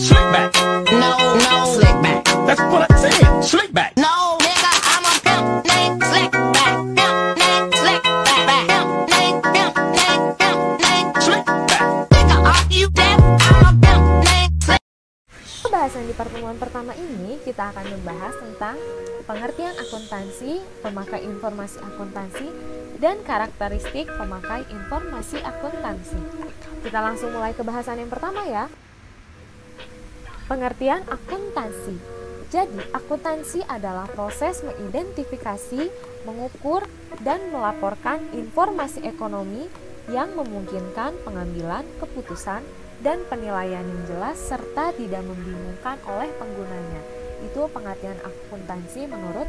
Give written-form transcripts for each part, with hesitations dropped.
Slick back. No, no, slick back. That's what I said. Slick back. No, nigga, I'm a pimp named Slick Back. Pimp named Slick Back. Pimp named Slick back. Nigga, are you deaf? I'm a pimp named Slick. Pembahasan di pertemuan pertama ini kita akan membahas tentang pengertian akuntansi, pemakai informasi akuntansi, dan karakteristik pemakai informasi akuntansi. Kita langsung mulai ke bahasan yang pertama ya. Pengertian akuntansi. Jadi, akuntansi adalah proses mengidentifikasi, mengukur, dan melaporkan informasi ekonomi yang memungkinkan pengambilan keputusan dan penilaian yang jelas serta tidak membingungkan oleh penggunanya. Itu pengertian akuntansi menurut.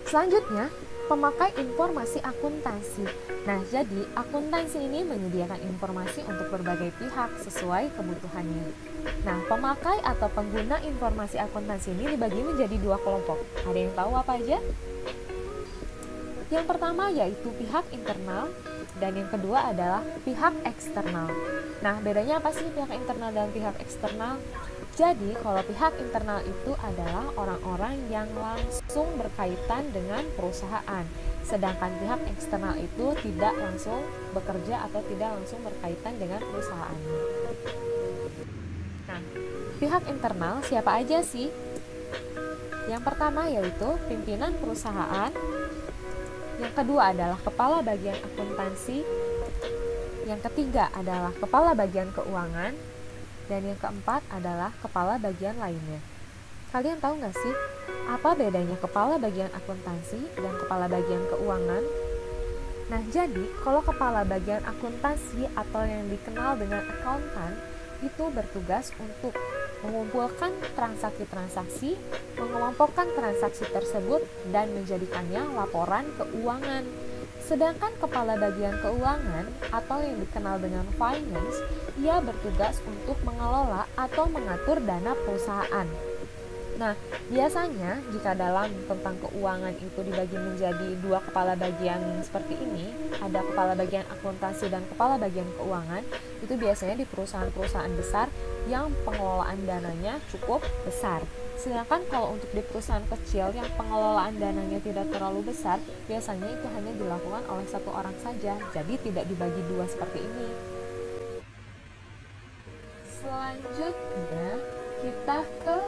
Selanjutnya, pemakai informasi akuntansi. Nah, jadi akuntansi ini menyediakan informasi untuk berbagai pihak sesuai kebutuhannya. Nah, pemakai atau pengguna informasi akuntansi ini dibagi menjadi dua kelompok. Ada yang tahu apa aja? Yang pertama yaitu pihak internal dan yang kedua adalah pihak eksternal. Nah, bedanya apa sih pihak internal dan pihak eksternal? Jadi, kalau pihak internal itu adalah orang-orang yang langsung berkaitan dengan perusahaan, sedangkan pihak eksternal itu tidak langsung bekerja atau tidak langsung berkaitan dengan perusahaannya. Nah, pihak internal siapa aja sih? Yang pertama yaitu pimpinan perusahaan, yang kedua adalah kepala bagian akuntansi, yang ketiga adalah kepala bagian keuangan, dan yang keempat adalah kepala bagian lainnya. Kalian tahu nggak sih, apa bedanya kepala bagian akuntansi dan kepala bagian keuangan? Nah, jadi kalau kepala bagian akuntansi atau yang dikenal dengan akuntan, itu bertugas untuk mengumpulkan transaksi-transaksi, mengelompokkan transaksi tersebut, dan menjadikannya laporan keuangan. Sedangkan kepala bagian keuangan atau yang dikenal dengan finance, ia bertugas untuk mengelola atau mengatur dana perusahaan. Nah, biasanya jika dalam tentang keuangan itu dibagi menjadi dua kepala bagian seperti ini, ada kepala bagian akuntansi dan kepala bagian keuangan, itu biasanya di perusahaan-perusahaan besar yang pengelolaan dananya cukup besar. Sedangkan kalau untuk di perusahaan kecil yang pengelolaan dananya tidak terlalu besar, biasanya itu hanya dilakukan oleh satu orang saja, jadi tidak dibagi dua seperti ini. Selanjutnya, kita ke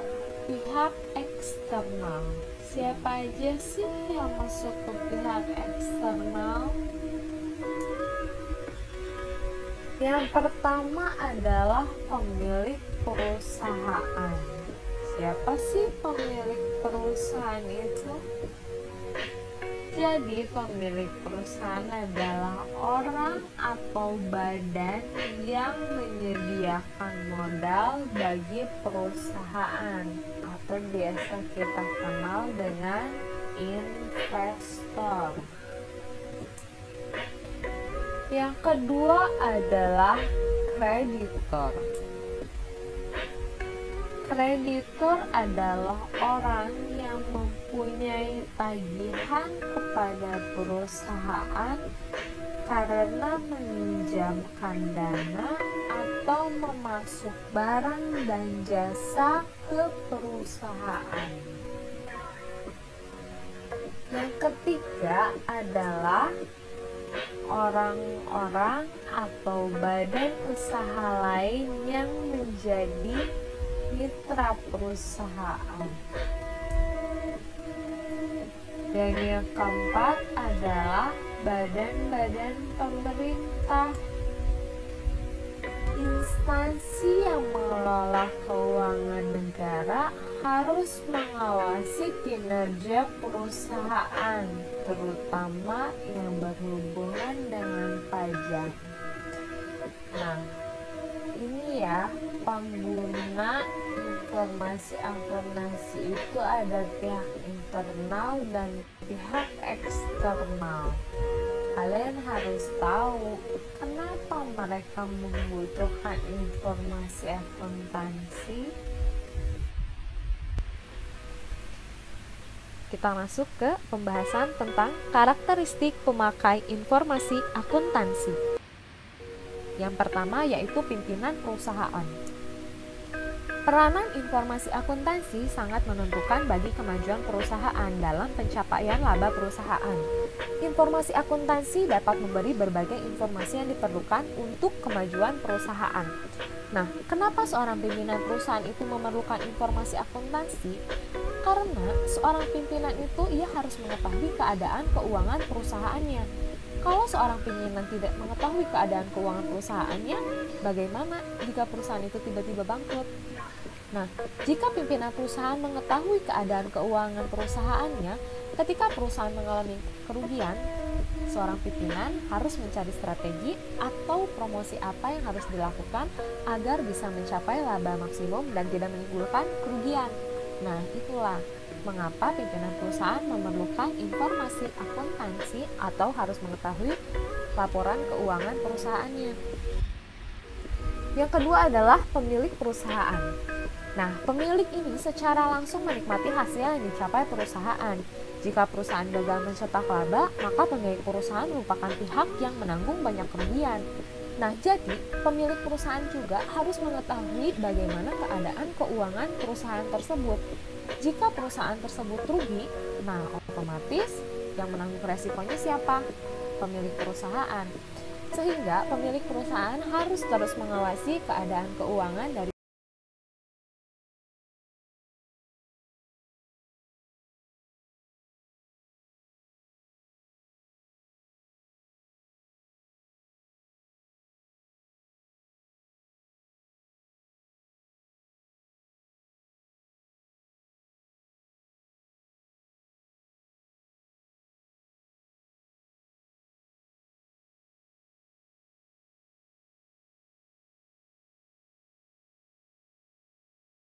pihak eksternal. Siapa aja sih yang masuk ke pihak eksternal? Yang pertama adalah pemilik perusahaan. Siapa sih pemilik perusahaan itu? Jadi pemilik perusahaan adalah orang atau badan yang menyediakan modal bagi perusahaan atau biasa kita kenal dengan investor. Yang kedua adalah kreditor. Kreditor adalah orang yang mempunyai tagihan kepada perusahaan karena meminjamkan dana atau memasuk barang dan jasa ke perusahaan. Yang ketiga adalah orang-orang atau badan usaha lain yang menjadi mitra perusahaan. Dan yang keempat adalah badan-badan pemerintah. Instansi yang mengelola keuangan negara harus mengawasi kinerja perusahaan, terutama yang berhubungan dengan pajak. Nah, ini ya, pengguna informasi akuntansi itu ada pihak internal dan pihak eksternal. Kalian harus tahu kenapa mereka membutuhkan informasi akuntansi. Kita masuk ke pembahasan tentang karakteristik pemakai informasi akuntansi. Yang pertama yaitu pimpinan perusahaan. Peranan informasi akuntansi sangat menentukan bagi kemajuan perusahaan dalam pencapaian laba perusahaan. Informasi akuntansi dapat memberi berbagai informasi yang diperlukan untuk kemajuan perusahaan. Nah, kenapa seorang pimpinan perusahaan itu memerlukan informasi akuntansi? Karena seorang pimpinan itu ia harus mengetahui keadaan keuangan perusahaannya. Kalau seorang pimpinan tidak mengetahui keadaan keuangan perusahaannya, bagaimana jika perusahaan itu tiba-tiba bangkrut? Nah, jika pimpinan perusahaan mengetahui keadaan keuangan perusahaannya, ketika perusahaan mengalami kerugian, seorang pimpinan harus mencari strategi atau promosi apa yang harus dilakukan agar bisa mencapai laba maksimum dan tidak menimbulkan kerugian. Nah, itulah mengapa pimpinan perusahaan memerlukan informasi akuntansi atau harus mengetahui laporan keuangan perusahaannya. Yang kedua adalah pemilik perusahaan. Nah, pemilik ini secara langsung menikmati hasil yang dicapai perusahaan. Jika perusahaan gagal mencetak laba, maka pemilik perusahaan merupakan pihak yang menanggung banyak kerugian. Nah, jadi pemilik perusahaan juga harus mengetahui bagaimana keadaan keuangan perusahaan tersebut. Jika perusahaan tersebut rugi, nah otomatis yang menanggung resikonya siapa? Pemilik perusahaan. Sehingga pemilik perusahaan harus terus mengawasi keadaan keuangan dari